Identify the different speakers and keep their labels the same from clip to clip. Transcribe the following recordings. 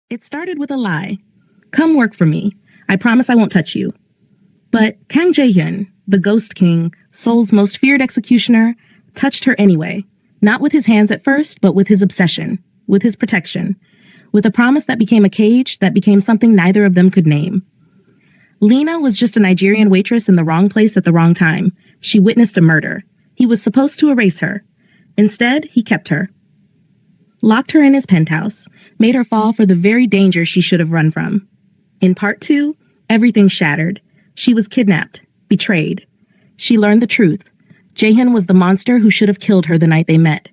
Speaker 1: It started with a lie. Come work for me. I promise I won't touch you. But Kang Jae-hyun, the Ghost King, Seoul's most feared executioner, touched her anyway. Not with his hands at first, but with his obsession, with his protection, with a promise that became a cage that became something neither of them could name. Lena was just a Nigerian waitress in the wrong place at the wrong time. She witnessed a murder. He was supposed to erase her. Instead, he kept her. Locked her in his penthouse, made her fall for the very danger she should have run from. In part 2, everything shattered. She was kidnapped, betrayed. She learned the truth. Jae-hyun was the monster who should have killed her the night they met.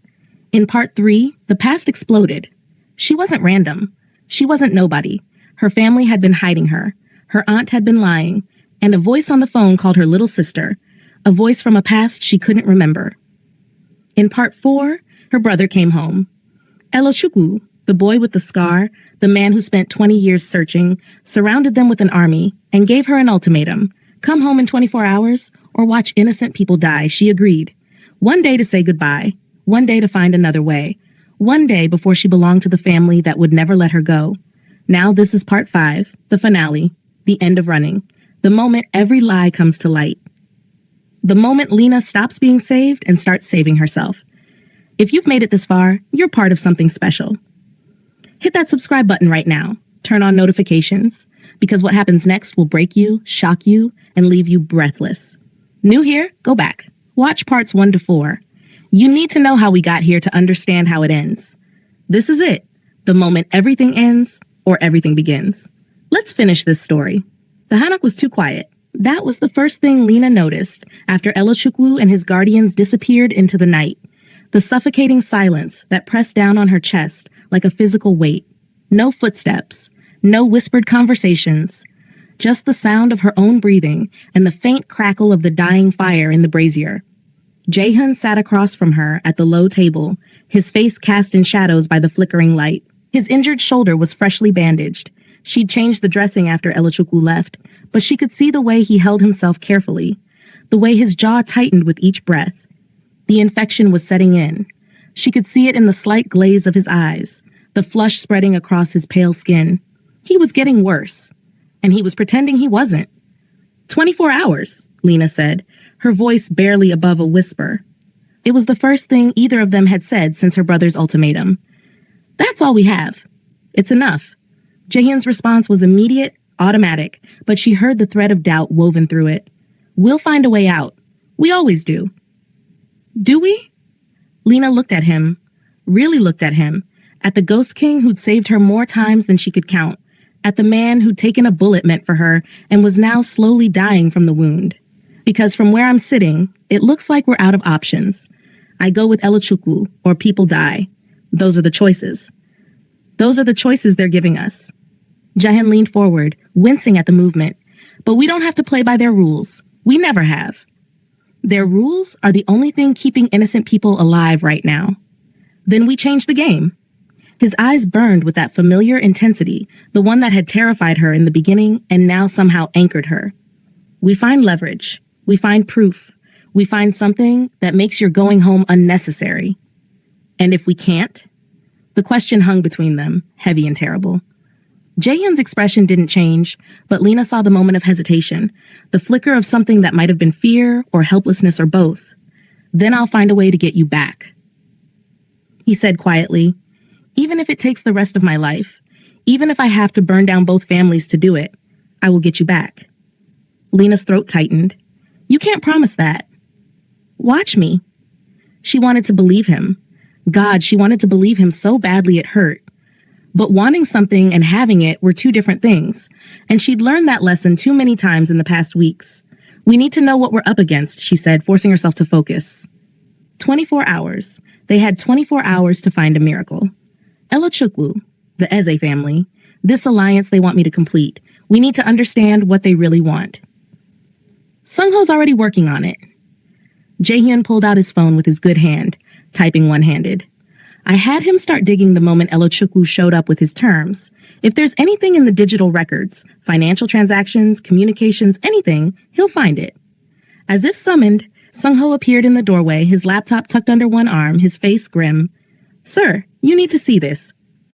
Speaker 1: In part 3, the past exploded. She wasn't random. She wasn't nobody. Her family had been hiding her. Her aunt had been lying. And a voice on the phone called her little sister. A voice from a past she couldn't remember. In part 4, her brother came home. Elochukwu, the boy with the scar, the man who spent 20 years searching, surrounded them with an army and gave her an ultimatum. Come home in 24 hours or watch innocent people die, she agreed. One day to say goodbye. One day to find another way. One day before she belonged to the family that would never let her go. Now this is part 5, the finale, the end of running. The moment every lie comes to light. The moment Lena stops being saved and starts saving herself. If you've made it this far, you're part of something special. Hit that subscribe button right now. Turn on notifications, because what happens next will break you, shock you, and leave you breathless. New here? Go back. Watch parts 1 to 4. You need to know how we got here to understand how it ends. This is it. The moment everything ends or everything begins. Let's finish this story. The Hanok was too quiet. That was the first thing Lena noticed after Elochukwu and his guardians disappeared into the night. The suffocating silence that pressed down on her chest like a physical weight. No footsteps, no whispered conversations, just the sound of her own breathing and the faint crackle of the dying fire in the brazier. Jae-hyun sat across from her at the low table, his face cast in shadows by the flickering light. His injured shoulder was freshly bandaged. She'd changed the dressing after Elochukwu left, but she could see the way he held himself carefully, the way his jaw tightened with each breath. The infection was setting in. She could see it in the slight glaze of his eyes, the flush spreading across his pale skin. He was getting worse, and he was pretending he wasn't. 24 hours, Lena said, her voice barely above a whisper. It was the first thing either of them had said since her brother's ultimatum. That's all we have. It's enough. Jae-hyun's response was immediate, automatic, but she heard the thread of doubt woven through it. We'll find a way out. We always do. Do we? Lena looked at him, really looked at him, at the Ghost King who'd saved her more times than she could count, at the man who'd taken a bullet meant for her and was now slowly dying from the wound. Because from where I'm sitting, it looks like we're out of options. I go with Elochukwu, or people die. Those are the choices. Those are the choices they're giving us. Jae-hyun leaned forward, wincing at the movement. But we don't have to play by their rules. We never have. Their rules are the only thing keeping innocent people alive right now. Then we change the game. His eyes burned with that familiar intensity, the one that had terrified her in the beginning and now somehow anchored her. We find leverage. We find proof. We find something that makes your going home unnecessary. And if we can't? The question hung between them, heavy and terrible. Jae-hyun's expression didn't change, but Lena saw the moment of hesitation, the flicker of something that might have been fear or helplessness or both. Then I'll find a way to get you back. He said quietly, even if it takes the rest of my life, even if I have to burn down both families to do it, I will get you back. Lena's throat tightened. You can't promise that. Watch me. She wanted to believe him. God, she wanted to believe him so badly it hurt. But wanting something and having it were two different things, and she'd learned that lesson too many times in the past weeks. We need to know what we're up against, she said, forcing herself to focus. 24 hours. They had 24 hours to find a miracle. Elochukwu, the Eze family, this alliance they want me to complete. We need to understand what they really want. Sungho's already working on it. Jae-hyun pulled out his phone with his good hand, typing one-handed. I had him start digging the moment Elochukwu showed up with his terms. If there's anything in the digital records, financial transactions, communications, anything, he'll find it. As if summoned, Sungho appeared in the doorway, his laptop tucked under one arm, his face grim. Sir, you need to see this.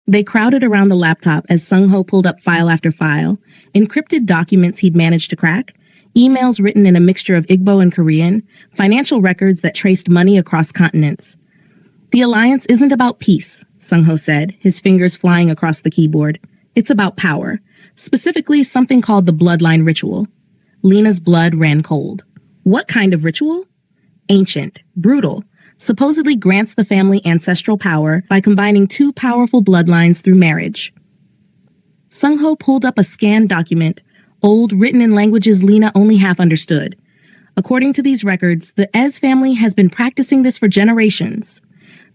Speaker 1: They crowded around the laptop as Sung-ho pulled up file after file, encrypted documents he'd managed to crack, emails written in a mixture of Igbo and Korean, financial records that traced money across continents. The alliance isn't about peace, Sung-ho said, his fingers flying across the keyboard. It's about power, specifically something called the bloodline ritual. Lena's blood ran cold. What kind of ritual? Ancient, brutal, supposedly grants the family ancestral power by combining two powerful bloodlines through marriage. Sung-ho pulled up a scanned document, old, written in languages Lena only half understood. According to these records, the Ez family has been practicing this for generations.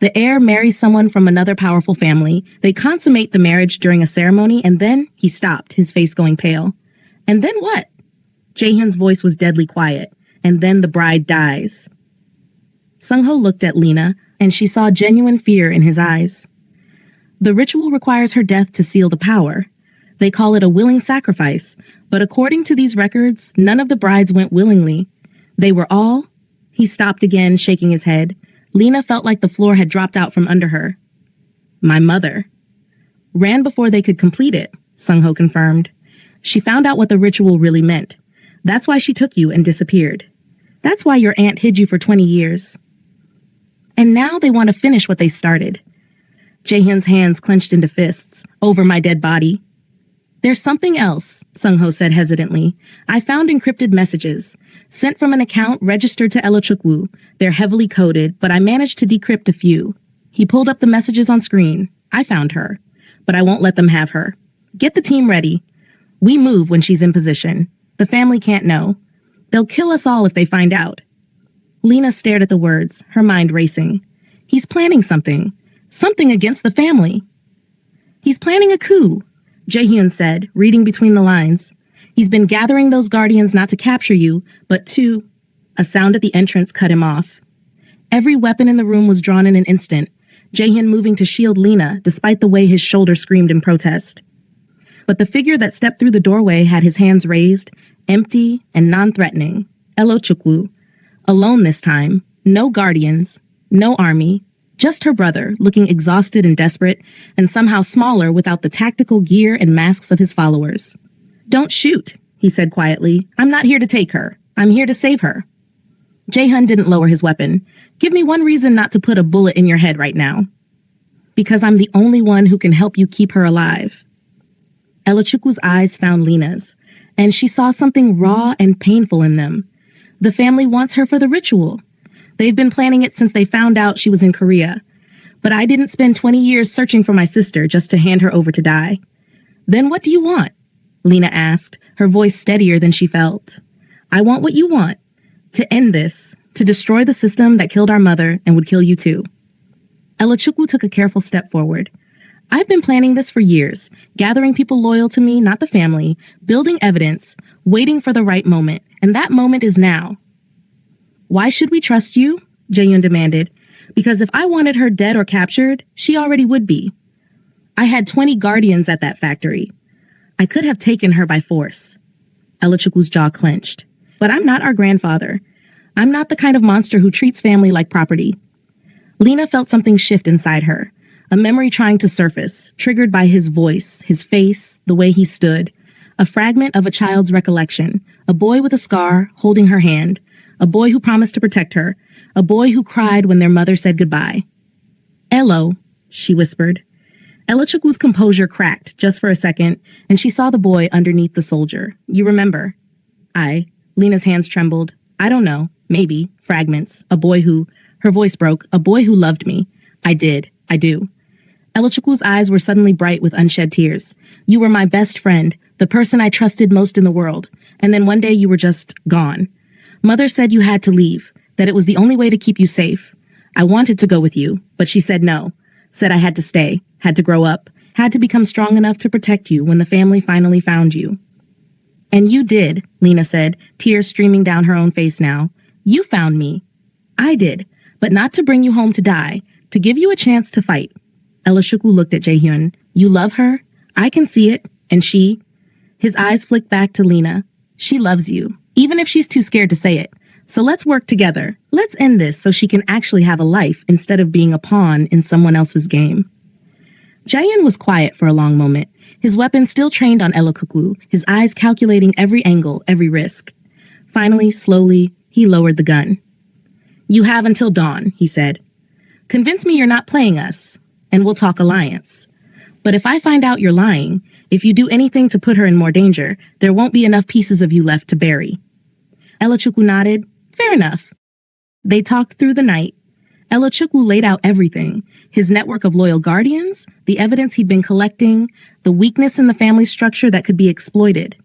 Speaker 1: The heir marries someone from another powerful family, they consummate the marriage during a ceremony, and then he stopped, his face going pale. And then what? Jaehyun's voice was deadly quiet. And then the bride dies. Sung-ho looked at Lena, and she saw genuine fear in his eyes. The ritual requires her death to seal the power. They call it a willing sacrifice, but according to these records, none of the brides went willingly. They were all... He stopped again, shaking his head. Lena felt like the floor had dropped out from under her. My mother. Ran before they could complete it, Sung-ho confirmed. She found out what the ritual really meant. That's why she took you and disappeared. That's why your aunt hid you for 20 years. And now they want to finish what they started. Jaehyun's hands clenched into fists. Over my dead body. There's something else, Sung-ho said hesitantly. I found encrypted messages, sent from an account registered to Elochukwu. They're heavily coded, but I managed to decrypt a few. He pulled up the messages on screen. I found her, but I won't let them have her. Get the team ready. We move when she's in position. The family can't know. They'll kill us all if they find out. Lena stared at the words, her mind racing. He's planning something. Something against the family. He's planning a coup, Jaehyun said, reading between the lines. He's been gathering those guardians not to capture you, but to... A sound at the entrance cut him off. Every weapon in the room was drawn in an instant, Jaehyun moving to shield Lena despite the way his shoulder screamed in protest. But the figure that stepped through the doorway had his hands raised, empty and non-threatening. Elochukwu. Alone this time. No guardians. No army. Just her brother, looking exhausted and desperate, and somehow smaller without the tactical gear and masks of his followers. Don't shoot, he said quietly. I'm not here to take her. I'm here to save her. Jaehyun didn't lower his weapon. Give me one reason not to put a bullet in your head right now. Because I'm the only one who can help you keep her alive. Elochukwu's eyes found Lena's, and she saw something raw and painful in them. The family wants her for the ritual. They've been planning it since they found out she was in Korea. But I didn't spend 20 years searching for my sister just to hand her over to die. Then what do you want? Lena asked, her voice steadier than she felt. I want what you want. To end this. To destroy the system that killed our mother and would kill you too. Elochukwu took a careful step forward. I've been planning this for years, gathering people loyal to me, not the family, building evidence, waiting for the right moment, and that moment is now. Why should we trust you? Jaehyun demanded. Because if I wanted her dead or captured, she already would be. I had 20 guardians at that factory. I could have taken her by force. Elochukwu's jaw clenched. But I'm not our grandfather. I'm not the kind of monster who treats family like property. Lena felt something shift inside her. A memory trying to surface, triggered by his voice, his face, the way he stood. A fragment of a child's recollection. A boy with a scar, holding her hand. A boy who promised to protect her. A boy who cried when their mother said goodbye. Elo, she whispered. Elochukwu's composure cracked just for a second, and she saw the boy underneath the soldier. You remember? Lena's hands trembled. I don't know. Maybe. Fragments. A boy who... Her voice broke. A boy who loved me. I did. I do. Elochukwu's eyes were suddenly bright with unshed tears. You were my best friend, the person I trusted most in the world. And then one day you were just gone. Mother said you had to leave, that it was the only way to keep you safe. I wanted to go with you, but she said no. Said I had to stay, had to grow up, had to become strong enough to protect you when the family finally found you. And you did, Lena said, tears streaming down her own face now. You found me. I did, but not to bring you home to die, to give you a chance to fight. Elochukwu looked at Jaehyun. You love her? I can see it. And she? His eyes flicked back to Lena. She loves you, even if she's too scared to say it. So let's work together. Let's end this so she can actually have a life instead of being a pawn in someone else's game. Jayan was quiet for a long moment, his weapon still trained on Elokuku, his eyes calculating every angle, every risk. Finally, slowly, he lowered the gun. You have until dawn, he said. Convince me you're not playing us, and we'll talk alliance. But if I find out you're lying, if you do anything to put her in more danger, there won't be enough pieces of you left to bury. Elochukwu nodded. Fair enough. They talked through the night. Elochukwu laid out everything, his network of loyal guardians, the evidence he'd been collecting, the weakness in the family structure that could be exploited.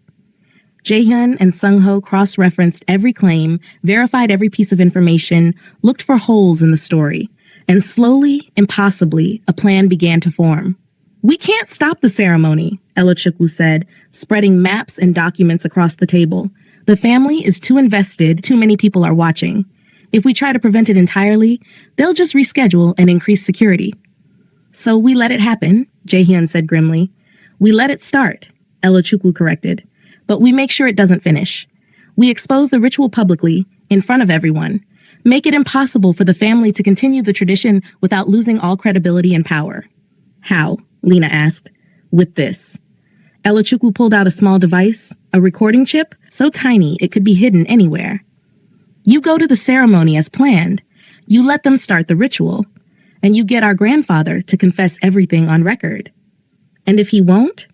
Speaker 1: Jaehyun and Sungho cross-referenced every claim, verified every piece of information, looked for holes in the story, and slowly, impossibly, a plan began to form. We can't stop the ceremony, Elochukwu said, spreading maps and documents across the table. The family is too invested, too many people are watching. If we try to prevent it entirely, they'll just reschedule and increase security. So we let it happen, Jaehyun said grimly. We let it start, Elochukwu corrected. But we make sure it doesn't finish. We expose the ritual publicly, in front of everyone. Make it impossible for the family to continue the tradition without losing all credibility and power. How? Lena asked. With this. Elochukwu pulled out a small device, a recording chip, so tiny it could be hidden anywhere. You go to the ceremony as planned. You let them start the ritual. And you get our grandfather to confess everything on record. And if he won't?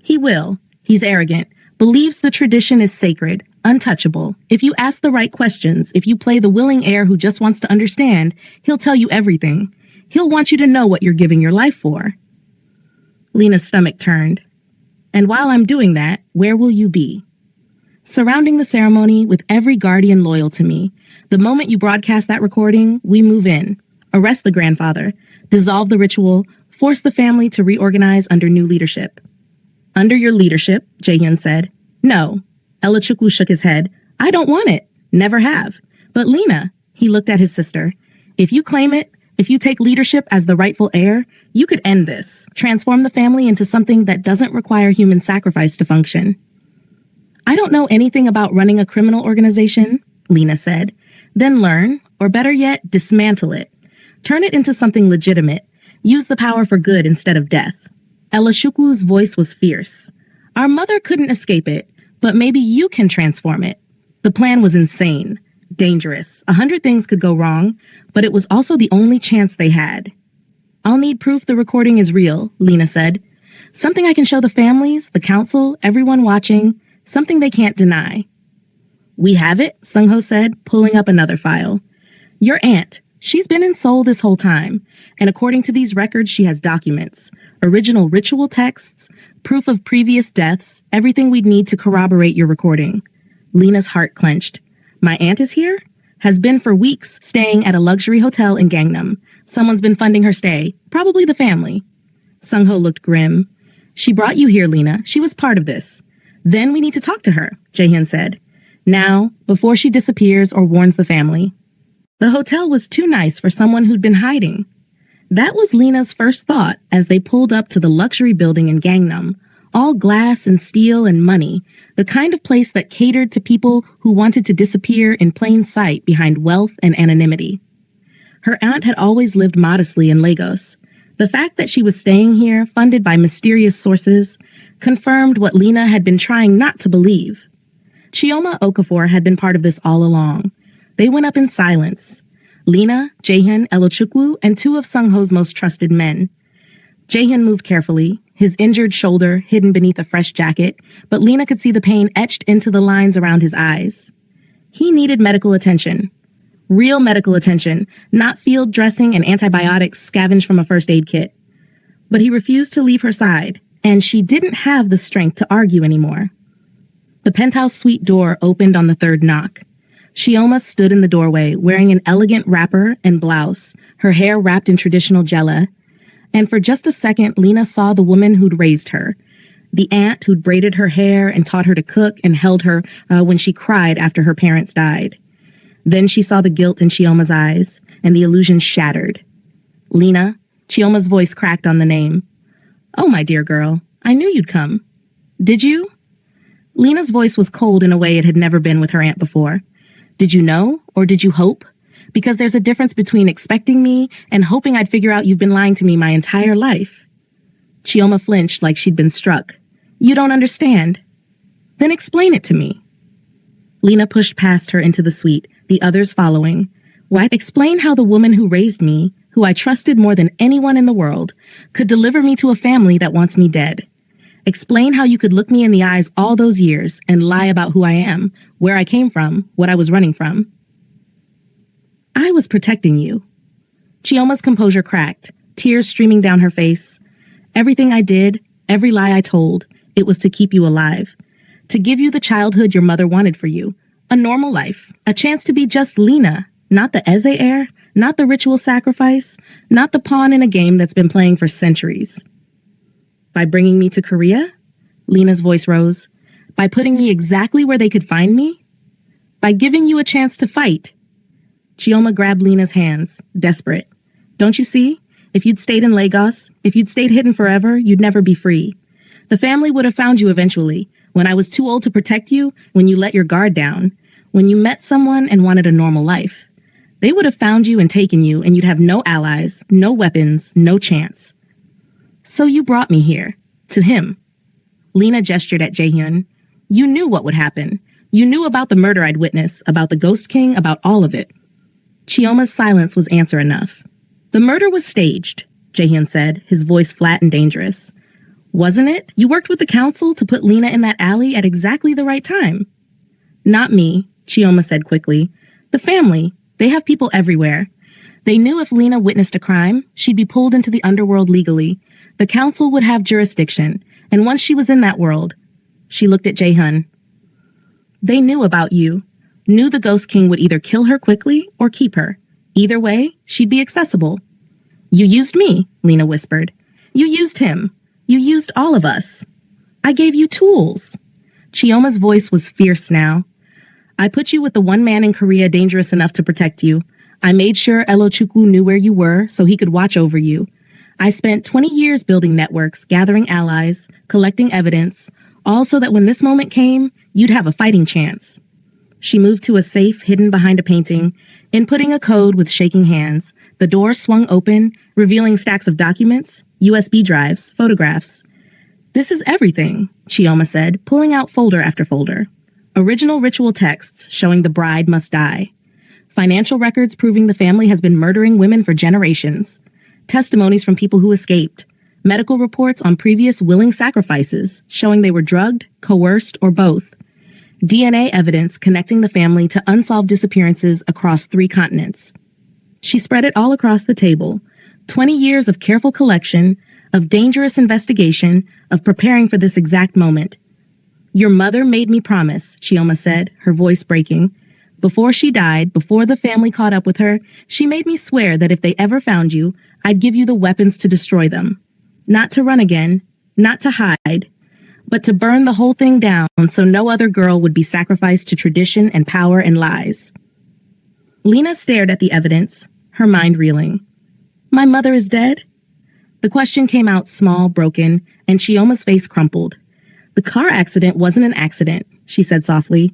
Speaker 1: He will. He's arrogant, believes the tradition is sacred, untouchable. If you ask the right questions, if you play the willing heir who just wants to understand, he'll tell you everything. He'll want you to know what you're giving your life for. Lena's stomach turned. And while I'm doing that, where will you be? Surrounding the ceremony with every guardian loyal to me. The moment you broadcast that recording, we move in. Arrest the grandfather. Dissolve the ritual. Force the family to reorganize under new leadership. Under your leadership, Jaehyun said. No. Elochukwu shook his head. I don't want it. Never have. But Lena, he looked at his sister. If you claim it, if you take leadership as the rightful heir, you could end this. Transform the family into something that doesn't require human sacrifice to function. I don't know anything about running a criminal organization, Lena said. Then learn, or better yet, dismantle it. Turn it into something legitimate. Use the power for good instead of death. Elochukwu's voice was fierce. Our mother couldn't escape it, but maybe you can transform it. The plan was insane, dangerous. 100 things could go wrong, but it was also the only chance they had. I'll need proof the recording is real, Lena said. Something I can show the families, the council, everyone watching, something they can't deny. We have it, Sungho said, pulling up another file. Your aunt. She's been in Seoul this whole time, and according to these records, she has documents, original ritual texts, proof of previous deaths, everything we'd need to corroborate your recording. Lena's heart clenched. My aunt is here? Has been for weeks, staying at a luxury hotel in Gangnam. Someone's been funding her stay, probably the family. Sungho looked grim. She brought you here, Lena. She was part of this. Then we need to talk to her, Jaehyun said. Now, before she disappears or warns the family. The hotel was too nice for someone who'd been hiding. That was Lena's first thought as they pulled up to the luxury building in Gangnam, all glass and steel and money, the kind of place that catered to people who wanted to disappear in plain sight behind wealth and anonymity. Her aunt had always lived modestly in Lagos. The fact that she was staying here, funded by mysterious sources, confirmed what Lena had been trying not to believe. Chioma Okafor had been part of this all along. They went up in silence. Lena, Jaehyun, Elochukwu, and 2 of Sungho's most trusted men. Jaehyun moved carefully, his injured shoulder hidden beneath a fresh jacket, but Lena could see the pain etched into the lines around his eyes. He needed medical attention. Real medical attention, not field dressing and antibiotics scavenged from a first aid kit. But he refused to leave her side, and she didn't have the strength to argue anymore. The penthouse suite door opened on the 3rd knock. Chioma stood in the doorway, wearing an elegant wrapper and blouse, her hair wrapped in traditional jella. And for just a second, Lena saw the woman who'd raised her, the aunt who'd braided her hair and taught her to cook and held her when she cried after her parents died. Then she saw the guilt in Chioma's eyes, and the illusion shattered. Lena, Chioma's voice cracked on the name. Oh, my dear girl, I knew you'd come. Did you? Lena's voice was cold in a way it had never been with her aunt before. Did you know, or did you hope? Because there's a difference between expecting me and hoping I'd figure out you've been lying to me my entire life. Chioma flinched like she'd been struck. You don't understand. Then explain it to me. Lena pushed past her into the suite, the others following. Why explain how the woman who raised me, who I trusted more than anyone in the world, could deliver me to a family that wants me dead? Explain how you could look me in the eyes all those years and lie about who I am, where I came from, what I was running from. I was protecting you. Chioma's composure cracked, tears streaming down her face. Everything I did, every lie I told, it was to keep you alive. To give you the childhood your mother wanted for you. A normal life. A chance to be just Lena. Not the Eze heir. Not the ritual sacrifice. Not the pawn in a game that's been playing for centuries. By bringing me to Korea? Lena's voice rose. By putting me exactly where they could find me? By giving you a chance to fight? Chioma grabbed Lena's hands, desperate. Don't you see? If you'd stayed in Lagos, if you'd stayed hidden forever, you'd never be free. The family would have found you eventually, when I was too old to protect you, when you let your guard down, when you met someone and wanted a normal life. They would have found you and taken you, and you'd have no allies, no weapons, no chance. So you brought me here, to him. Lena gestured at Jaehyun. You knew what would happen. You knew about the murder I'd witnessed, about the Ghost King, about all of it. Chioma's silence was answer enough. The murder was staged, Jaehyun said, his voice flat and dangerous. Wasn't it? You worked with the council to put Lena in that alley at exactly the right time. Not me, Chioma said quickly. The family. They have people everywhere. They knew if Lena witnessed a crime, she'd be pulled into the underworld legally. The council would have jurisdiction, and once she was in that world, she looked at Jaehyun. They knew about you, knew the Ghost King would either kill her quickly or keep her. Either way, she'd be accessible. You used me, Lena whispered. You used him. You used all of us. I gave you tools. Chioma's voice was fierce now. I put you with the one man in Korea dangerous enough to protect you. I made sure Elochukwu knew where you were so he could watch over you. I spent 20 years building networks, gathering allies, collecting evidence, all so that when this moment came, you'd have a fighting chance. She moved to a safe hidden behind a painting. Inputting a code with shaking hands, the door swung open, revealing stacks of documents, USB drives, photographs. This is everything, Chioma said, pulling out folder after folder. Original ritual texts showing the bride must die. Financial records proving the family has been murdering women for generations. Testimonies from people who escaped. Medical reports on previous willing sacrifices showing they were drugged, coerced, or both. DNA evidence connecting the family to unsolved disappearances across 3 continents. She spread it all across the table. 20 years of careful collection, of dangerous investigation, of preparing for this exact moment. Your mother made me promise, Chioma said, her voice breaking. Before she died, before the family caught up with her, she made me swear that if they ever found you, I'd give you the weapons to destroy them. Not to run again, not to hide, but to burn the whole thing down so no other girl would be sacrificed to tradition and power and lies. Lena stared at the evidence, her mind reeling. My mother is dead? The question came out small, broken, and Chioma's face crumpled. The car accident wasn't an accident, she said softly.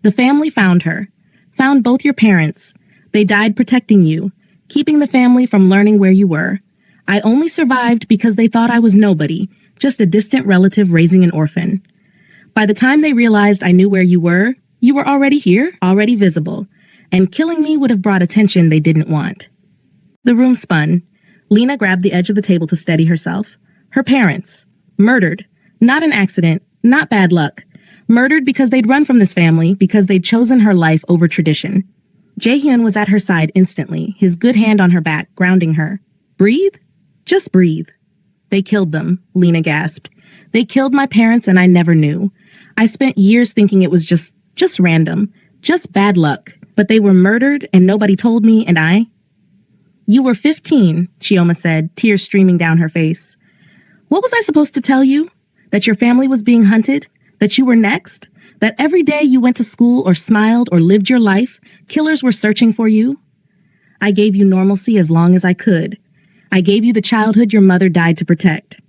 Speaker 1: The family found her, found both your parents. They died protecting you, keeping the family from learning where you were. I only survived because they thought I was nobody, just a distant relative raising an orphan. By the time they realized I knew where you were already here, already visible, and killing me would have brought attention they didn't want. The room spun. Lena grabbed the edge of the table to steady herself. Her parents, murdered. Not an accident, not bad luck. Murdered because they'd run from this family, because they'd chosen her life over tradition. Jaehyun was at her side instantly, his good hand on her back, grounding her. Breathe? Just breathe. They killed them, Lena gasped. They killed my parents and I never knew. I spent years thinking it was just random, just bad luck. But they were murdered and nobody told me and I... You were 15, Chioma said, tears streaming down her face. What was I supposed to tell you? That your family was being hunted? That you were next? That every day you went to school or smiled or lived your life, killers were searching for you? I gave you normalcy as long as I could. I gave you the childhood your mother died to protect.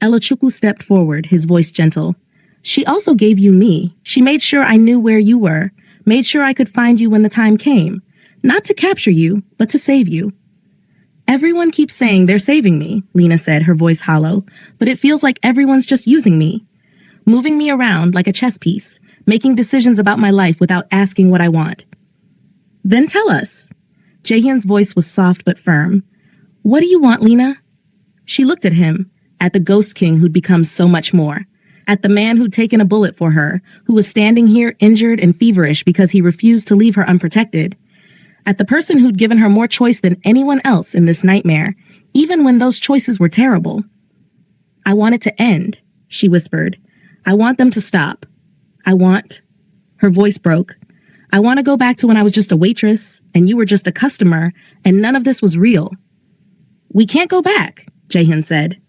Speaker 1: Elochukwu stepped forward, his voice gentle. She also gave you me. She made sure I knew where you were, made sure I could find you when the time came. Not to capture you, but to save you. Everyone keeps saying they're saving me, Lena said, her voice hollow, but it feels like everyone's just using me, moving me around like a chess piece, making decisions about my life without asking what I want. Then tell us. Jaehyun's voice was soft but firm. What do you want, Lena? She looked at him, at the ghost king who'd become so much more, at the man who'd taken a bullet for her, who was standing here injured and feverish because he refused to leave her unprotected, at the person who'd given her more choice than anyone else in this nightmare, even when those choices were terrible. I want it to end, she whispered. I want them to stop. Her voice broke. I want to go back to when I was just a waitress, and you were just a customer, and none of this was real. We can't go back, Jaehyun said.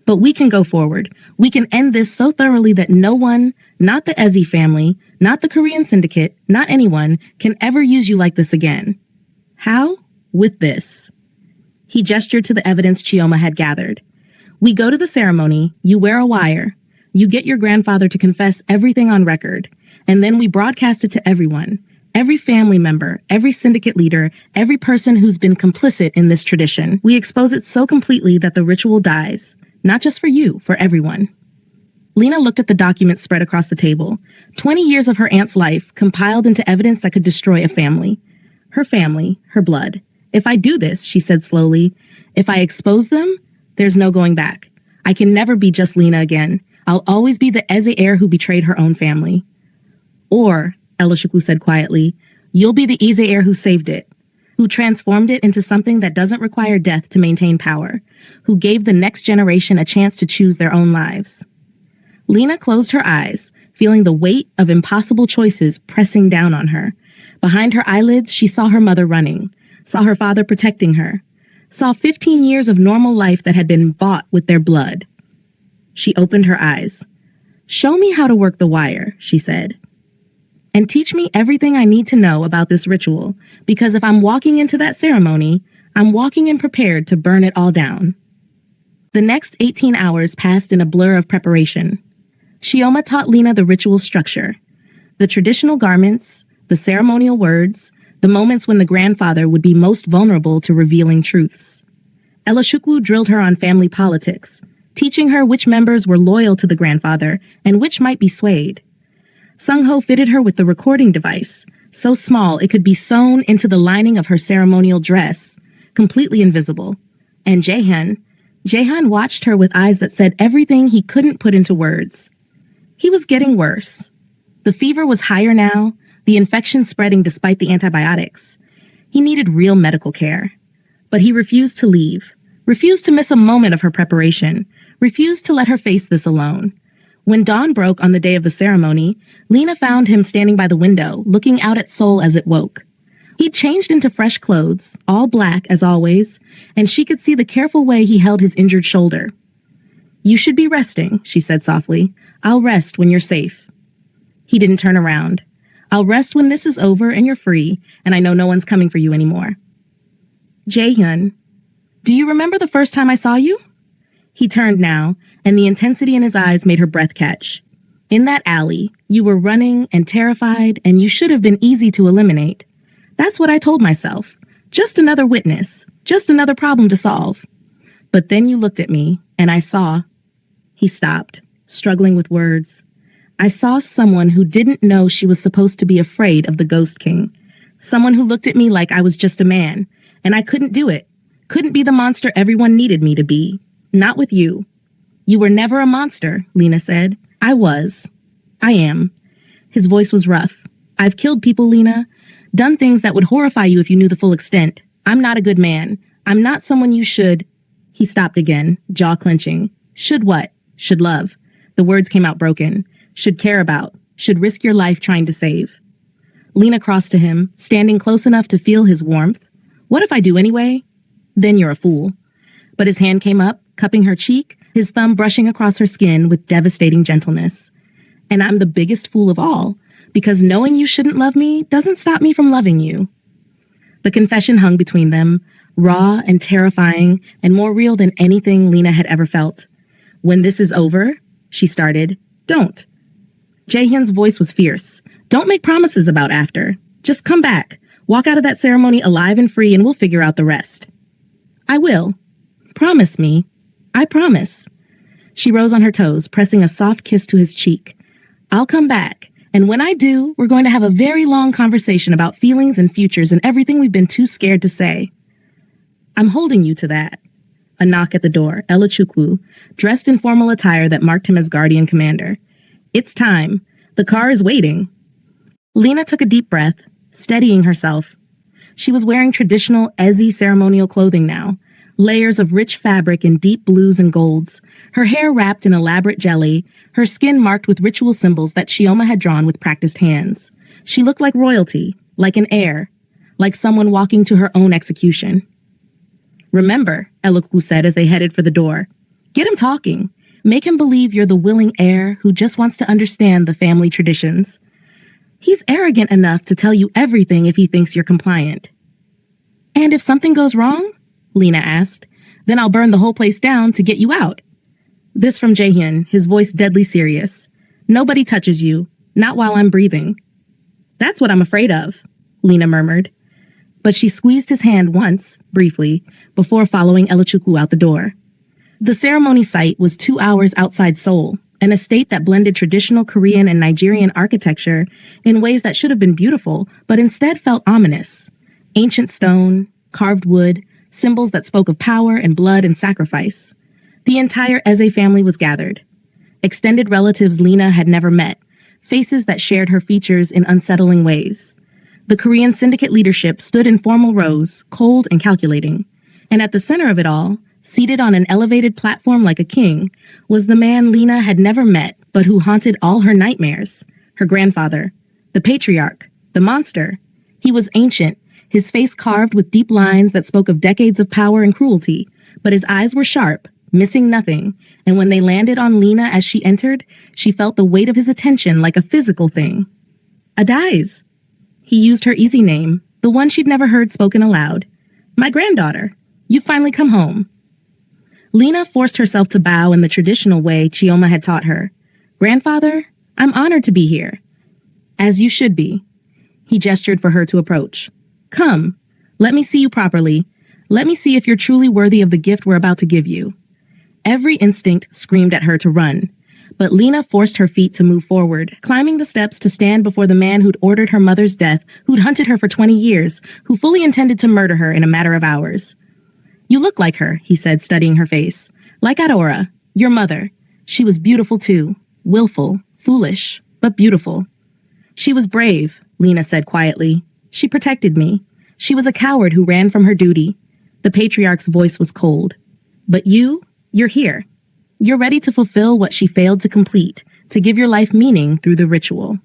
Speaker 1: But we can go forward. We can end this so thoroughly that no one, not the Ezi family, not the Korean syndicate, not anyone, can ever use you like this again. How? With this. He gestured to the evidence Chioma had gathered. We go to the ceremony, you wear a wire, you get your grandfather to confess everything on record, and then we broadcast it to everyone, every family member, every syndicate leader, every person who's been complicit in this tradition. We expose it so completely that the ritual dies. Not just for you, for everyone. Lena looked at the documents spread across the table. 20 years of her aunt's life compiled into evidence that could destroy a family. Her family, her blood. If I do this, she said slowly, if I expose them, there's no going back. I can never be just Lena again. I'll always be the Eze heir who betrayed her own family. Or, Elashukwu said quietly, you'll be the Eze heir who saved it, who transformed it into something that doesn't require death to maintain power, who gave the next generation a chance to choose their own lives. Lena closed her eyes, feeling the weight of impossible choices pressing down on her. Behind her eyelids, she saw her mother running, saw her father protecting her, saw 15 years of normal life that had been bought with their blood. She opened her eyes. Show me how to work the wire, she said. And teach me everything I need to know about this ritual, because if I'm walking into that ceremony, I'm walking in prepared to burn it all down. The next 18 hours passed in a blur of preparation. Chioma taught Lena the ritual structure, the traditional garments, the ceremonial words, the moments when the grandfather would be most vulnerable to revealing truths. Elashukwu drilled her on family politics, teaching her which members were loyal to the grandfather and which might be swayed. Sung-ho fitted her with the recording device, so small it could be sewn into the lining of her ceremonial dress, completely invisible. And Jaehyun watched her with eyes that said everything he couldn't put into words. He was getting worse. The fever was higher now, the infection spreading despite the antibiotics. He needed real medical care. But he refused to leave, refused to miss a moment of her preparation, refused to let her face this alone. When dawn broke on the day of the ceremony, Lena found him standing by the window, looking out at Seoul as it woke. He'd changed into fresh clothes, all black as always, and she could see the careful way he held his injured shoulder. You should be resting, she said softly. I'll rest when you're safe. He didn't turn around. I'll rest when this is over and you're free, and I know no one's coming for you anymore. Jaehyun, do you remember the first time I saw you? He turned now, and the intensity in his eyes made her breath catch. In that alley, you were running and terrified, and you should have been easy to eliminate. That's what I told myself. Just another witness, just another problem to solve. But then you looked at me, and I saw. He stopped, struggling with words. I saw someone who didn't know she was supposed to be afraid of the Ghost King. Someone who looked at me like I was just a man, and I couldn't do it. Couldn't be the monster everyone needed me to be. Not with you. You were never a monster, Lena said. I was. I am. His voice was rough. I've killed people, Lena. Done things that would horrify you if you knew the full extent. I'm not a good man. I'm not someone you should. He stopped again, jaw clenching. Should what? Should love. The words came out broken. Should care about. Should risk your life trying to save. Lena crossed to him, standing close enough to feel his warmth. What if I do anyway? Then you're a fool. But his hand came up, cupping her cheek, his thumb brushing across her skin with devastating gentleness. And I'm the biggest fool of all, because knowing you shouldn't love me doesn't stop me from loving you. The confession hung between them, raw and terrifying, and more real than anything Lena had ever felt. When this is over, she started, don't. Jaehyun's voice was fierce. Don't make promises about after. Just come back. Walk out of that ceremony alive and free, and we'll figure out the rest. I will. Promise me. I promise. She rose on her toes, pressing a soft kiss to his cheek. I'll come back, and when I do, we're going to have a very long conversation about feelings and futures and everything we've been too scared to say. I'm holding you to that. A knock at the door, Ella Chukwu, dressed in formal attire that marked him as guardian commander. It's time. The car is waiting. Lena took a deep breath, steadying herself. She was wearing traditional Ezi ceremonial clothing now, layers of rich fabric in deep blues and golds, her hair wrapped in elaborate jelly, her skin marked with ritual symbols that Chioma had drawn with practiced hands. She looked like royalty, like an heir, like someone walking to her own execution. Remember, Eloku said as they headed for the door, get him talking. Make him believe you're the willing heir who just wants to understand the family traditions. He's arrogant enough to tell you everything if he thinks you're compliant. And if something goes wrong? Lena asked. Then I'll burn the whole place down to get you out. This from Jaehyun, his voice deadly serious. Nobody touches you, not while I'm breathing. That's what I'm afraid of, Lena murmured. But she squeezed his hand once, briefly, before following Elachukwu out the door. The ceremony site was 2 hours outside Seoul, an estate that blended traditional Korean and Nigerian architecture in ways that should have been beautiful, but instead felt ominous. Ancient stone, carved wood, symbols that spoke of power and blood and sacrifice. The entire Eze family was gathered. Extended relatives Lena had never met, faces that shared her features in unsettling ways. The Korean syndicate leadership stood in formal rows, cold and calculating. And at the center of it all, seated on an elevated platform like a king, was the man Lena had never met but who haunted all her nightmares. Her grandfather, the patriarch, the monster. He was ancient, his face carved with deep lines that spoke of decades of power and cruelty, but his eyes were sharp, missing nothing, and when they landed on Lena as she entered, she felt the weight of his attention like a physical thing. Adais. He used her easy name, the one she'd never heard spoken aloud. My granddaughter. You've finally come home. Lena forced herself to bow in the traditional way Chioma had taught her. Grandfather, I'm honored to be here. As you should be. He gestured for her to approach. Come, let me see you properly. Let me see if you're truly worthy of the gift we're about to give you. Every instinct screamed at her to run, but Lena forced her feet to move forward, climbing the steps to stand before the man who'd ordered her mother's death, who'd hunted her for 20 years, who fully intended to murder her in a matter of hours. You look like her, he said, studying her face. Like Aurora, your mother. She was beautiful too. Willful, foolish, but beautiful. She was brave, Lena said quietly. She protected me. She was a coward who ran from her duty. The patriarch's voice was cold. But you're here. You're ready to fulfill what she failed to complete, to give your life meaning through the ritual.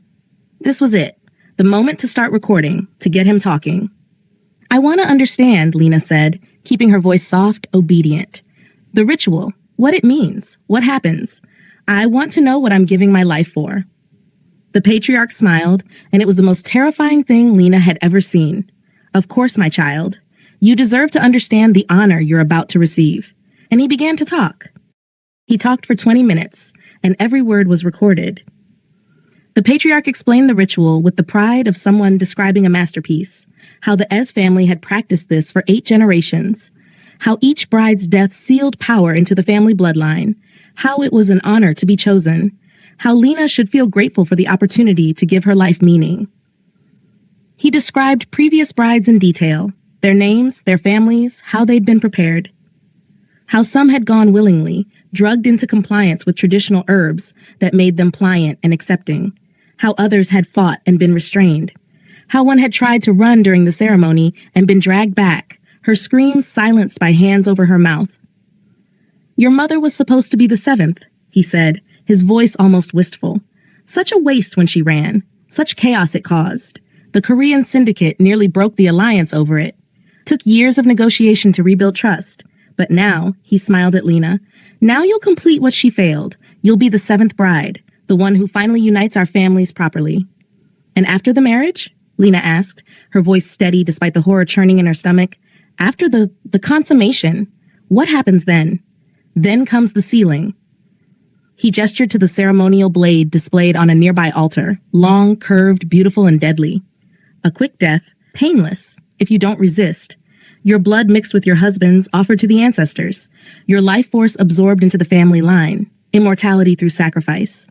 Speaker 1: This was it, the moment to start recording, to get him talking. I want to understand, Lena said, keeping her voice soft, obedient. The ritual, what it means, what happens. I want to know what I'm giving my life for. The patriarch smiled, and it was the most terrifying thing Lena had ever seen. Of course, my child. You deserve to understand the honor you're about to receive. And he began to talk. He talked for 20 minutes, and every word was recorded. The patriarch explained the ritual with the pride of someone describing a masterpiece, how the Ez family had practiced this for 8 generations, how each bride's death sealed power into the family bloodline, how it was an honor to be chosen, how Lena should feel grateful for the opportunity to give her life meaning. He described previous brides in detail, their names, their families, how they'd been prepared. How some had gone willingly, drugged into compliance with traditional herbs that made them pliant and accepting. How others had fought and been restrained. How one had tried to run during the ceremony and been dragged back, her screams silenced by hands over her mouth. Your mother was supposed to be the 7th, he said, his voice almost wistful. Such a waste when she ran. Such chaos it caused. The Korean syndicate nearly broke the alliance over it. Took years of negotiation to rebuild trust. But now, he smiled at Lena, now you'll complete what she failed. You'll be the 7th bride, the one who finally unites our families properly. And after the marriage? Lena asked, her voice steady despite the horror churning in her stomach. After the consummation, what happens then? Then comes the sealing. He gestured to the ceremonial blade displayed on a nearby altar, long, curved, beautiful, and deadly. A quick death, painless, if you don't resist. Your blood mixed with your husband's offered to the ancestors. Your life force absorbed into the family line. Immortality through sacrifice.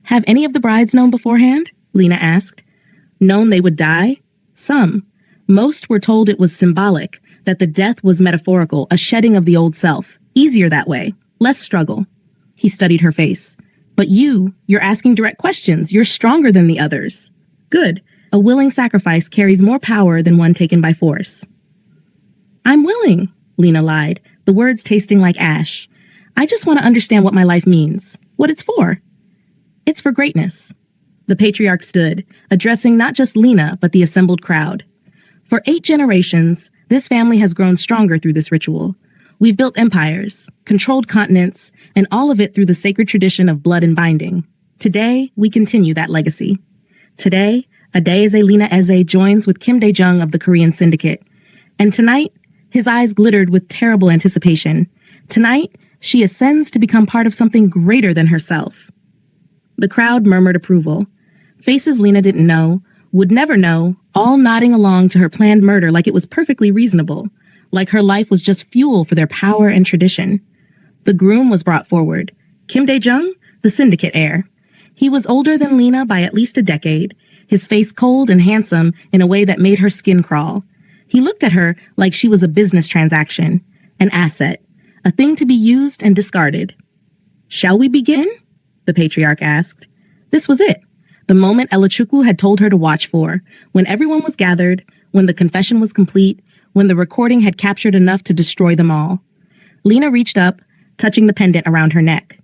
Speaker 1: Have any of the brides known beforehand? Lena asked. Known they would die? Some. Most were told it was symbolic, that the death was metaphorical, a shedding of the old self. Easier that way. Less struggle. He studied her face. But you're asking direct questions. You're stronger than the others. Good. A willing sacrifice carries more power than one taken by force. I'm willing, Lena lied, the words tasting like ash. I just want to understand what my life means, what it's for. It's for greatness. The patriarch stood, addressing not just Lena, but the assembled crowd. For 8 generations, this family has grown stronger through this ritual. We've built empires, controlled continents, and all of it through the sacred tradition of blood and binding. Today, we continue that legacy. Today, Adeze Lena Eze joins with Kim Dae-jung of the Korean Syndicate. And tonight, his eyes glittered with terrible anticipation. Tonight, she ascends to become part of something greater than herself. The crowd murmured approval. Faces Lena didn't know, would never know, all nodding along to her planned murder like it was perfectly reasonable, like her life was just fuel for their power and tradition. The groom was brought forward. Kim Dae-jung, the syndicate heir. He was older than Lena by at least a decade, his face cold and handsome in a way that made her skin crawl. He looked at her like she was a business transaction, an asset, a thing to be used and discarded. Shall we begin? The patriarch asked. This was it. The moment Elachukwu had told her to watch for, when everyone was gathered, when the confession was complete, when the recording had captured enough to destroy them all. Lena reached up, touching the pendant around her neck,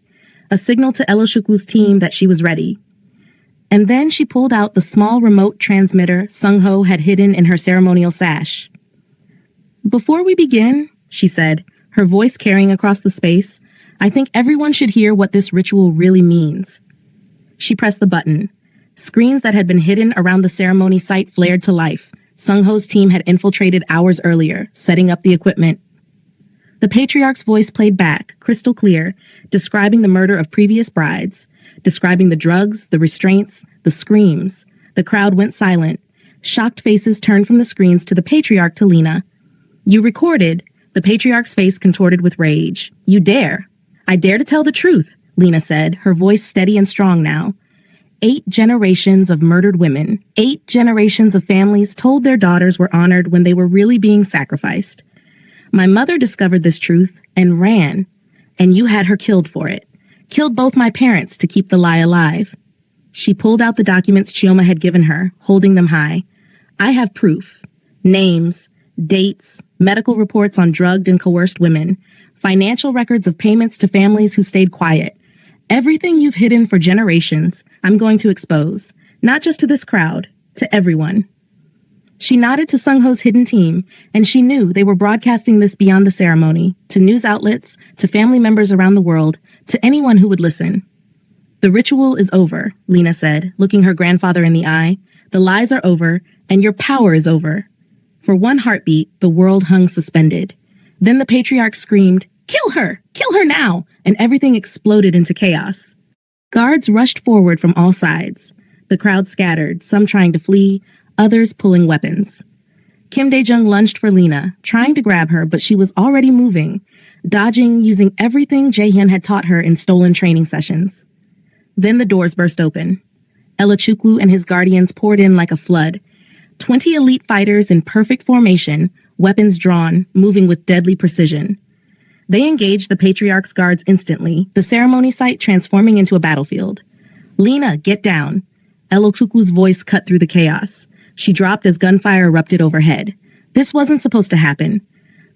Speaker 1: a signal to Elochukwu's team that she was ready. And then she pulled out the small remote transmitter Sung-ho had hidden in her ceremonial sash. Before we begin, she said, her voice carrying across the space, I think everyone should hear what this ritual really means. She pressed the button. Screens that had been hidden around the ceremony site flared to life. Sung-ho's team had infiltrated hours earlier, setting up the equipment. The patriarch's voice played back, crystal clear, describing the murder of previous brides, describing the drugs, the restraints, the screams. The crowd went silent. Shocked faces turned from the screens to the patriarch to Lena. You recorded. The patriarch's face contorted with rage. You dare. I dare to tell the truth, Lena said, her voice steady and strong now. 8 generations of murdered women, 8 generations of families told their daughters were honored when they were really being sacrificed. My mother discovered this truth and ran, and you had her killed for it. Killed both my parents to keep the lie alive. She pulled out the documents Chioma had given her, holding them high. I have proof. Names, dates, medical reports on drugged and coerced women, financial records of payments to families who stayed quiet. Everything you've hidden for generations, I'm going to expose, not just to this crowd, to everyone. She nodded to Sung-ho's hidden team, and she knew they were broadcasting this beyond the ceremony, to news outlets, to family members around the world, to anyone who would listen. The ritual is over, Lena said, looking her grandfather in the eye. The lies are over, and your power is over. For one heartbeat, the world hung suspended. Then the patriarch screamed, Kill her! Kill her now! And everything exploded into chaos. Guards rushed forward from all sides. The crowd scattered, some trying to flee, others pulling weapons. Kim Dae-jung lunged for Lena, trying to grab her, but she was already moving, dodging, using everything Jae-hyun had taught her in stolen training sessions. Then the doors burst open. Elachukwu and his guardians poured in like a flood. 20 elite fighters in perfect formation, weapons drawn, moving with deadly precision. They engaged the patriarch's guards instantly, the ceremony site transforming into a battlefield. Lena, get down. Elochukwu's voice cut through the chaos. She dropped as gunfire erupted overhead. This wasn't supposed to happen.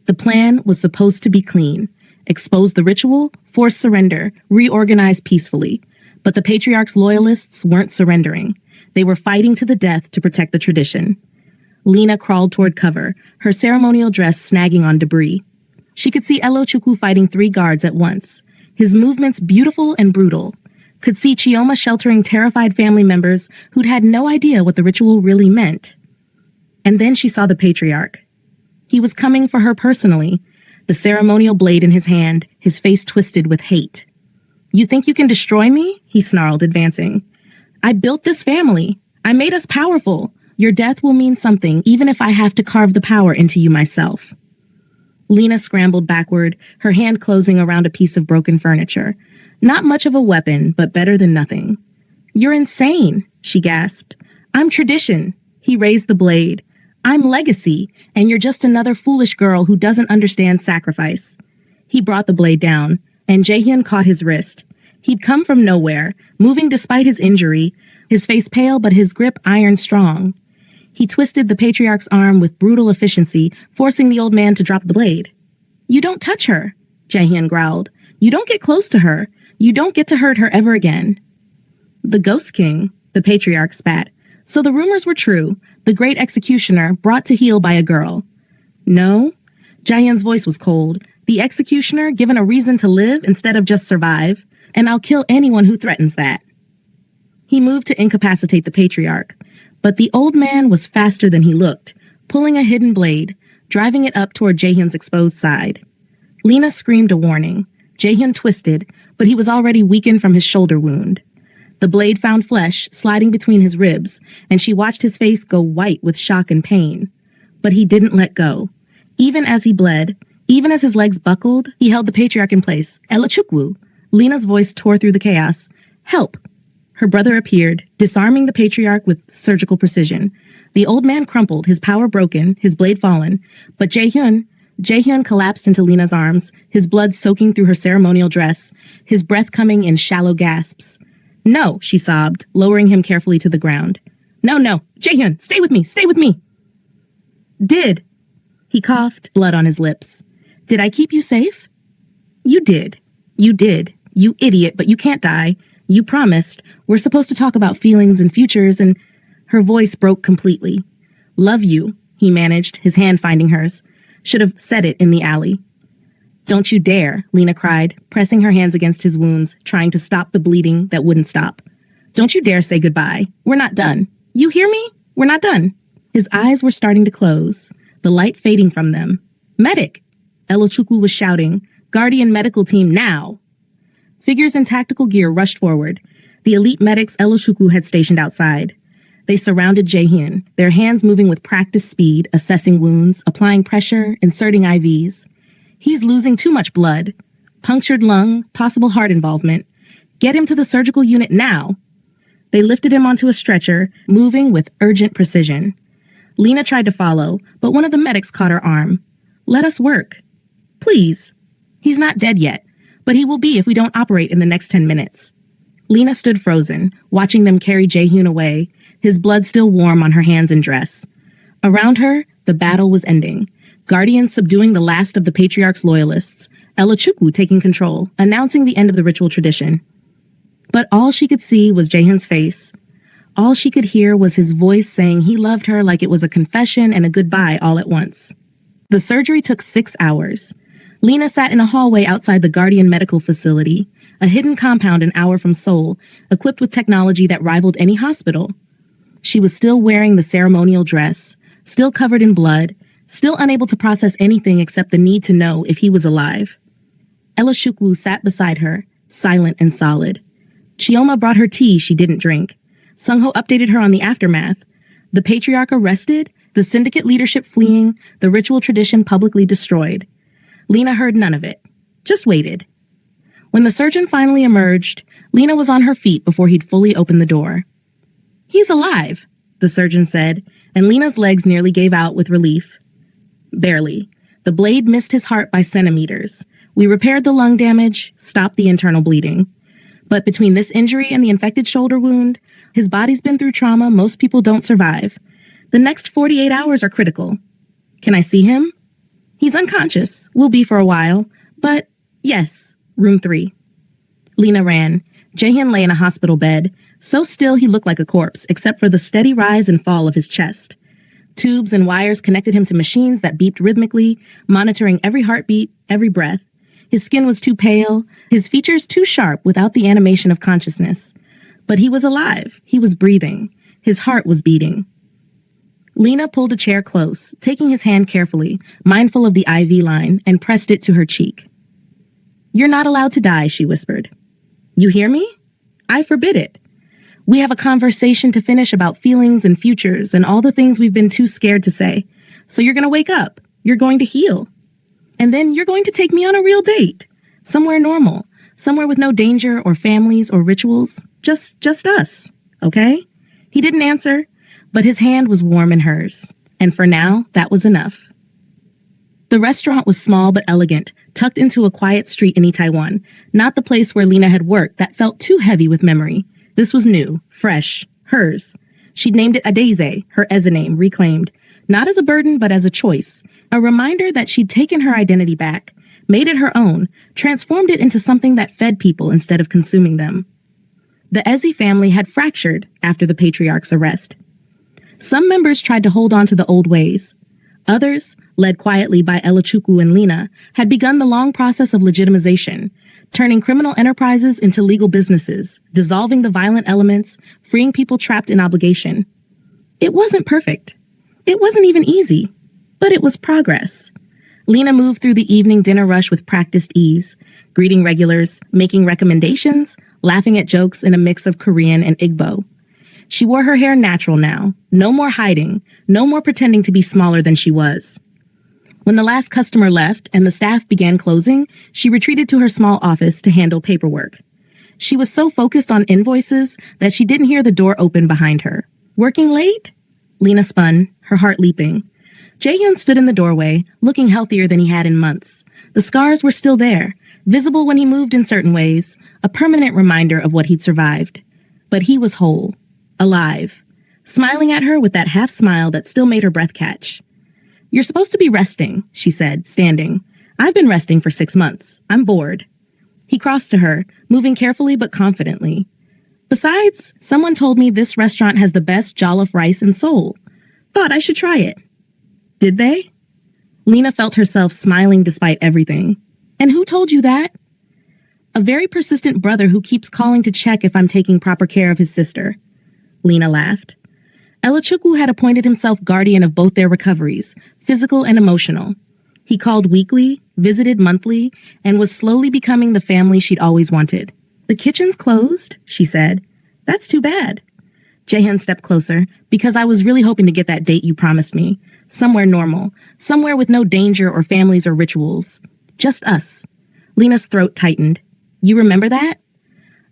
Speaker 1: The plan was supposed to be clean. Expose the ritual, force surrender, reorganize peacefully. But the patriarch's loyalists weren't surrendering. They were fighting to the death to protect the tradition. Lena crawled toward cover, her ceremonial dress snagging on debris. She could see Elochukwu fighting 3 guards at once, his movements beautiful and brutal. Could see Chioma sheltering terrified family members who'd had no idea what the ritual really meant. And then she saw the patriarch. He was coming for her personally, the ceremonial blade in his hand, his face twisted with hate. You think you can destroy me? He snarled, advancing. I built this family. I made us powerful. Your death will mean something, even if I have to carve the power into you myself. Lena scrambled backward, her hand closing around a piece of broken furniture. Not much of a weapon, but better than nothing. You're insane, she gasped. I'm tradition. He raised the blade. I'm legacy, and you're just another foolish girl who doesn't understand sacrifice. He brought the blade down, and Jaehyun caught his wrist. He'd come from nowhere, moving despite his injury, his face pale but his grip iron strong. He twisted the patriarch's arm with brutal efficiency, forcing the old man to drop the blade. You don't touch her, Jaehyun growled. You don't get close to her. You don't get to hurt her ever again. The Ghost King, the patriarch spat. So the rumors were true, the great executioner brought to heel by a girl. No, Jaehyun's voice was cold. The executioner given a reason to live instead of just survive, and I'll kill anyone who threatens that. He moved to incapacitate the patriarch, but the old man was faster than he looked, pulling a hidden blade, driving it up toward Jaehyun's exposed side. Lena screamed a warning. Jaehyun twisted, but he was already weakened from his shoulder wound. The blade found flesh sliding between his ribs, and she watched his face go white with shock and pain. But he didn't let go. Even as he bled, even as his legs buckled, he held the patriarch in place. Ella Chukwu. Lena's voice tore through the chaos. Help! Her brother appeared, disarming the patriarch with surgical precision. The old man crumpled, his power broken, his blade fallen. But Jaehyun collapsed into Lena's arms, his blood soaking through her ceremonial dress, his breath coming in shallow gasps. No, she sobbed, lowering him carefully to the ground. No, Jaehyun, stay with me. Did. He coughed, blood on his lips. Did I keep you safe? You did, you idiot, but you can't die. You promised. We're supposed to talk about feelings and futures, and her voice broke completely. Love you, he managed, his hand finding hers. Should have said it in the alley. Don't you dare, Lena cried, pressing her hands against his wounds, trying to stop the bleeding that wouldn't stop. Don't you dare say goodbye. We're not done. You hear me? We're not done. His eyes were starting to close, the light fading from them. Medic! Ella Chukwu was shouting. Guardian medical team now! Figures in tactical gear rushed forward. The elite medics Ella Chukwu had stationed outside. They surrounded Jaehyun, their hands moving with practiced speed, assessing wounds, applying pressure, inserting IVs. He's losing too much blood. Punctured lung, possible heart involvement. Get him to the surgical unit now. They lifted him onto a stretcher, moving with urgent precision. Lena tried to follow, but one of the medics caught her arm. Let us work. Please. He's not dead yet, but he will be if we don't operate in the next 10 minutes. Lena stood frozen, watching them carry Jaehyun away, his blood still warm on her hands and dress. Around her, the battle was ending. Guardians subduing the last of the patriarch's loyalists, Ella Chukwu taking control, announcing the end of the ritual tradition. But all she could see was Jaehyun's face. All she could hear was his voice saying he loved her like it was a confession and a goodbye all at once. The surgery took 6 hours. Lena sat in a hallway outside the Guardian Medical Facility, a hidden compound an hour from Seoul, equipped with technology that rivaled any hospital. She was still wearing the ceremonial dress, still covered in blood, still unable to process anything except the need to know if he was alive. Ella Chukwu sat beside her, silent and solid. Chioma brought her tea she didn't drink. Sungho updated her on the aftermath. The patriarch arrested, the syndicate leadership fleeing, the ritual tradition publicly destroyed. Lena heard none of it, just waited. When the surgeon finally emerged, Lena was on her feet before he'd fully opened the door. He's alive, the surgeon said, and Lena's legs nearly gave out with relief. Barely. The blade missed his heart by centimeters. We repaired the lung damage, stopped the internal bleeding. But between this injury and the infected shoulder wound, his body's been through trauma most people don't survive. The next 48 hours are critical. Can I see him? He's unconscious. Will be for a while. But, yes, room 3. Lena ran. Jaehyun lay in a hospital bed. So still he looked like a corpse, except for the steady rise and fall of his chest. Tubes and wires connected him to machines that beeped rhythmically, monitoring every heartbeat, every breath. His skin was too pale, his features too sharp without the animation of consciousness. But he was alive. He was breathing. His heart was beating. Lena pulled a chair close, taking his hand carefully, mindful of the IV line, and pressed it to her cheek. You're not allowed to die, she whispered. You hear me? I forbid it. We have a conversation to finish about feelings and futures and all the things we've been too scared to say. So you're going to wake up. You're going to heal. And then you're going to take me on a real date. Somewhere normal. Somewhere with no danger or families or rituals. Just us. Okay? He didn't answer, but his hand was warm in hers. And for now, that was enough. The restaurant was small but elegant, tucked into a quiet street in Itaewon, not the place where Lena had worked that felt too heavy with memory. This was new, fresh, hers. She'd named it Adeze, her Eza name, reclaimed, not as a burden but as a choice, a reminder that she'd taken her identity back, made it her own, transformed it into something that fed people instead of consuming them. The Eze family had fractured after the patriarch's arrest. Some members tried to hold on to the old ways. Others, led quietly by Elachukwu and Lena, had begun the long process of legitimization, turning criminal enterprises into legal businesses, dissolving the violent elements, freeing people trapped in obligation. It wasn't perfect. It wasn't even easy, but it was progress. Lena moved through the evening dinner rush with practiced ease, greeting regulars, making recommendations, laughing at jokes in a mix of Korean and Igbo. She wore her hair natural now, no more hiding, no more pretending to be smaller than she was. When the last customer left and the staff began closing, she retreated to her small office to handle paperwork. She was so focused on invoices that she didn't hear the door open behind her. Working late? Lena spun, her heart leaping. Jaehyun stood in the doorway, looking healthier than he had in months. The scars were still there, visible when he moved in certain ways, a permanent reminder of what he'd survived. But he was whole, alive, smiling at her with that half smile that still made her breath catch. "You're supposed to be resting," she said, standing. "I've been resting for 6 months. I'm bored." He crossed to her, moving carefully but confidently. "Besides, someone told me this restaurant has the best jollof rice in Seoul. Thought I should try it." "Did they?" Lena felt herself smiling despite everything. "And who told you that?" "A very persistent brother who keeps calling to check if I'm taking proper care of his sister." Lena laughed. Elachukwu had appointed himself guardian of both their recoveries, physical and emotional. He called weekly, visited monthly, and was slowly becoming the family she'd always wanted. "The kitchen's closed," she said. "That's too bad." Jaehyun stepped closer, "Because I was really hoping to get that date you promised me. Somewhere normal, somewhere with no danger or families or rituals. Just us." Lena's throat tightened. "You remember that?"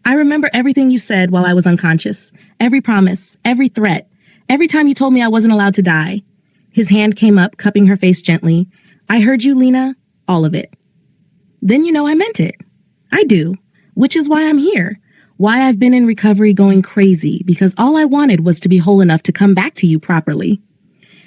Speaker 1: "I remember everything you said while I was unconscious. Every promise, every threat, every time you told me I wasn't allowed to die." His hand came up, cupping her face gently. "I heard you, Lena. All of it." "Then you know I meant it." "I do, which is why I'm here. Why I've been in recovery going crazy, because all I wanted was to be whole enough to come back to you properly."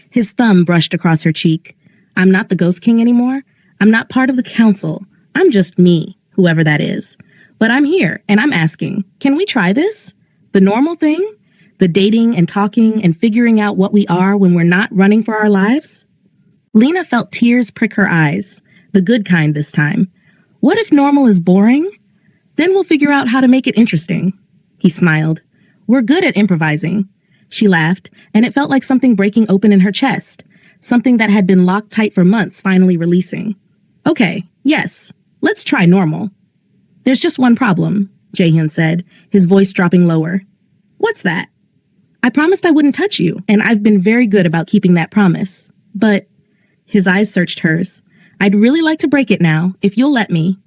Speaker 1: His thumb brushed across her cheek. "I'm not the Ghost King anymore. I'm not part of the council. I'm just me, whoever that is. But I'm here, and I'm asking, can we try this? The normal thing? The dating and talking and figuring out what we are when we're not running for our lives?" Lena felt tears prick her eyes, the good kind this time. "What if normal is boring? Then we'll figure out how to make it interesting." He smiled. "We're good at improvising." She laughed, and it felt like something breaking open in her chest, something that had been locked tight for months finally releasing. "Okay, yes, let's try normal." "There's just one problem," Jaehyun said, his voice dropping lower. "What's that?" "I promised I wouldn't touch you, and I've been very good about keeping that promise. But," his eyes searched hers, "I'd really like to break it now, if you'll let me."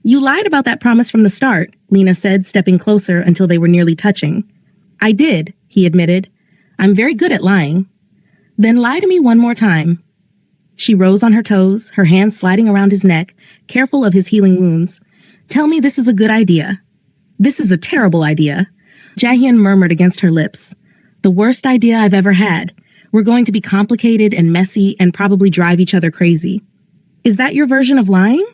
Speaker 1: "You lied about that promise from the start," Lena said, stepping closer until they were nearly touching. "I did," he admitted. "I'm very good at lying." "Then lie to me one more time." She rose on her toes, her hands sliding around his neck, careful of his healing wounds. "Tell me this is a good idea." "This is a terrible idea." Jaehyun murmured against her lips. "The worst idea I've ever had. We're going to be complicated and messy and probably drive each other crazy." "Is that your version of lying?"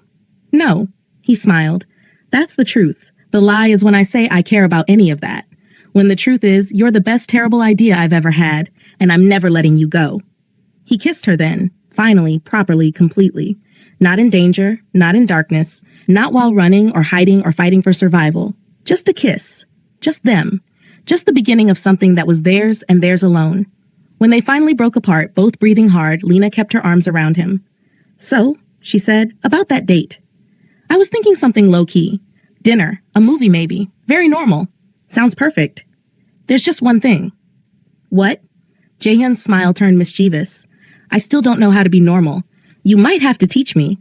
Speaker 1: "No." He smiled. "That's the truth. The lie is when I say I care about any of that. When the truth is, you're the best terrible idea I've ever had, and I'm never letting you go." He kissed her then, finally, properly, completely. Not in danger, not in darkness, not while running or hiding or fighting for survival. Just a kiss. Just them. Just the beginning of something that was theirs and theirs alone. When they finally broke apart, both breathing hard, Lena kept her arms around him. "So," she said, "about that date. I was thinking something low-key. Dinner, a movie maybe. Very normal. Sounds perfect. There's just one thing." "What?" Jaehyun's smile turned mischievous. "I still don't know how to be normal. You might have to teach me.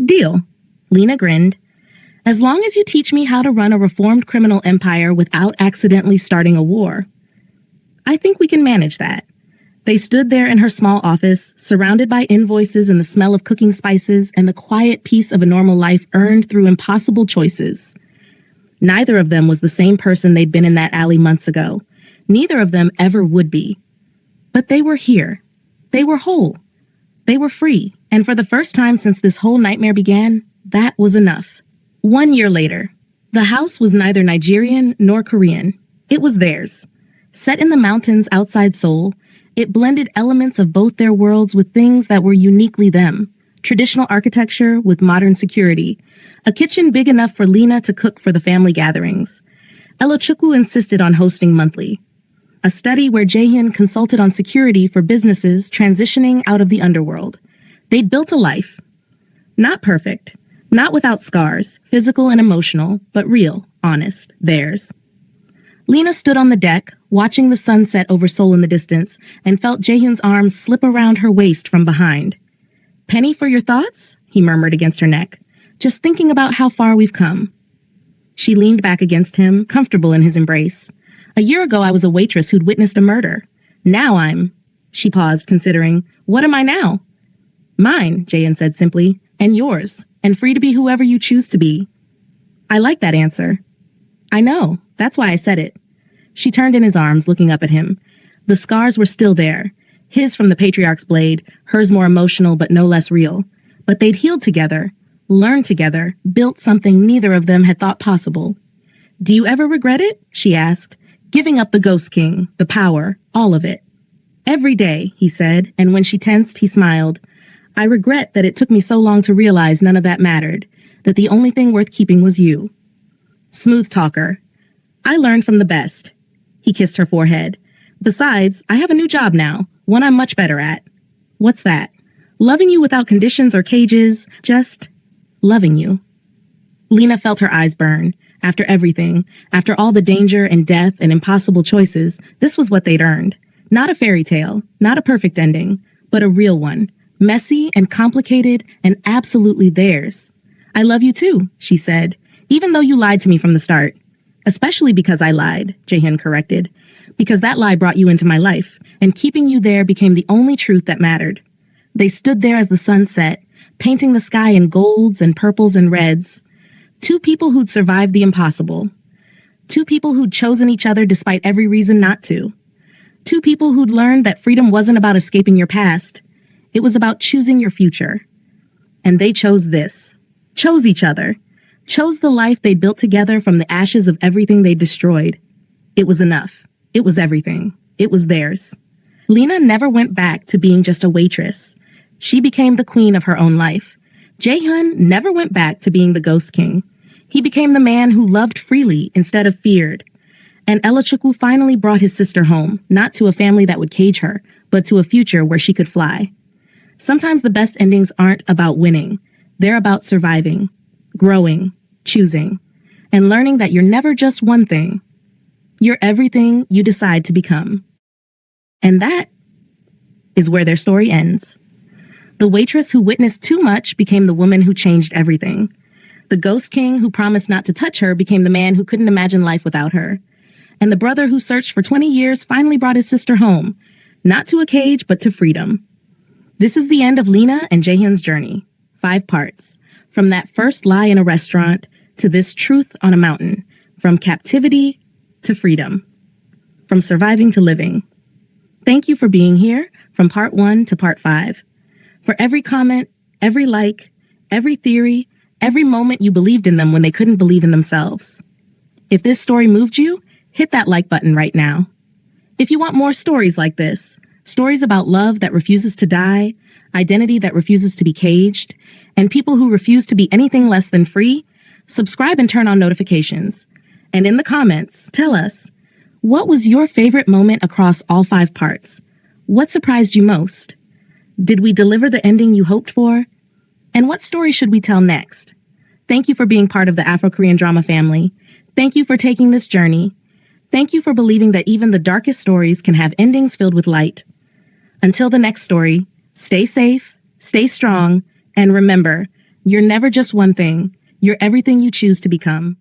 Speaker 1: Deal. Lena grinned. As long as you teach me how to run a reformed criminal empire without accidentally starting a war. I think we can manage that. They stood there in her small office, surrounded by invoices and the smell of cooking spices and the quiet peace of a normal life earned through impossible choices. Neither of them was the same person they'd been in that alley months ago. Neither of them ever would be. But they were here. They were whole. They were free. And for the first time since this whole nightmare began, that was enough. 1 year later, the house was neither Nigerian nor Korean. It was theirs. Set in the mountains outside Seoul, it blended elements of both their worlds with things that were uniquely them. Traditional architecture with modern security. A kitchen big enough for Lena to cook for the family gatherings. Elochukwu insisted on hosting monthly. A study where Jaehyun consulted on security for businesses transitioning out of the underworld. They'd built a life. Not perfect. Not without scars, physical and emotional, but real, honest, theirs. Lena stood on the deck, watching the sunset over Seoul in the distance, and felt Jaehyun's arms slip around her waist from behind. Penny for your thoughts? He murmured against her neck. Just thinking about how far we've come. She leaned back against him, comfortable in his embrace. A year ago, I was a waitress who'd witnessed a murder. Now She paused, considering. What am I now? Mine, Jaehyun said simply, and yours, and free to be whoever you choose to be. I like that answer. I know. That's why I said it. She turned in his arms, looking up at him. The scars were still there. His from the patriarch's blade, hers more emotional but no less real. But they'd healed together, learned together, built something neither of them had thought possible. Do you ever regret it? She asked. Giving up the Ghost King, the power, all of it. Every day, he said, and when she tensed, he smiled. I regret that it took me so long to realize none of that mattered, that the only thing worth keeping was you. Smooth talker. I learned from the best. He kissed her forehead. Besides, I have a new job now, one I'm much better at. What's that? Loving you without conditions or cages, just loving you. Lena felt her eyes burn. After everything, after all the danger and death and impossible choices, this was what they'd earned. Not a fairy tale, not a perfect ending, but a real one. Messy and complicated and absolutely theirs. I love you too, she said, even though you lied to me from the start. Especially because I lied, Jaehyun corrected. Because that lie brought you into my life, and keeping you there became the only truth that mattered. They stood there as the sun set, painting the sky in golds and purples and reds. Two people who'd survived the impossible. Two people who'd chosen each other despite every reason not to. Two people who'd learned that freedom wasn't about escaping your past. It was about choosing your future. And they chose this. Chose each other. Chose the life they built together from the ashes of everything they destroyed. It was enough. It was everything. It was theirs. Lena never went back to being just a waitress. She became the queen of her own life. Jaehyun never went back to being the Ghost King. He became the man who loved freely instead of feared. And Elochukwu finally brought his sister home, not to a family that would cage her, but to a future where she could fly. Sometimes the best endings aren't about winning. They're about surviving, growing, choosing, and learning that you're never just one thing. You're everything you decide to become. And that is where their story ends. The waitress who witnessed too much became the woman who changed everything. The Ghost King who promised not to touch her became the man who couldn't imagine life without her. And the brother who searched for 20 years finally brought his sister home, not to a cage, but to freedom. This is the end of Lena and Jaehyun's journey. 5 parts. From that first lie in a restaurant to this truth on a mountain. From captivity to freedom. From surviving to living. Thank you for being here from part 1 to part 5. For every comment, every like, every theory, every moment you believed in them when they couldn't believe in themselves. If this story moved you, hit that like button right now. If you want more stories like this, stories about love that refuses to die, identity that refuses to be caged, and people who refuse to be anything less than free, subscribe and turn on notifications. And in the comments, tell us, what was your favorite moment across all 5 parts? What surprised you most? Did we deliver the ending you hoped for? And what story should we tell next? Thank you for being part of the Afro-Korean drama family. Thank you for taking this journey. Thank you for believing that even the darkest stories can have endings filled with light. Until the next story, stay safe, Stay strong, and remember, you're never just one thing. You're everything you choose to become.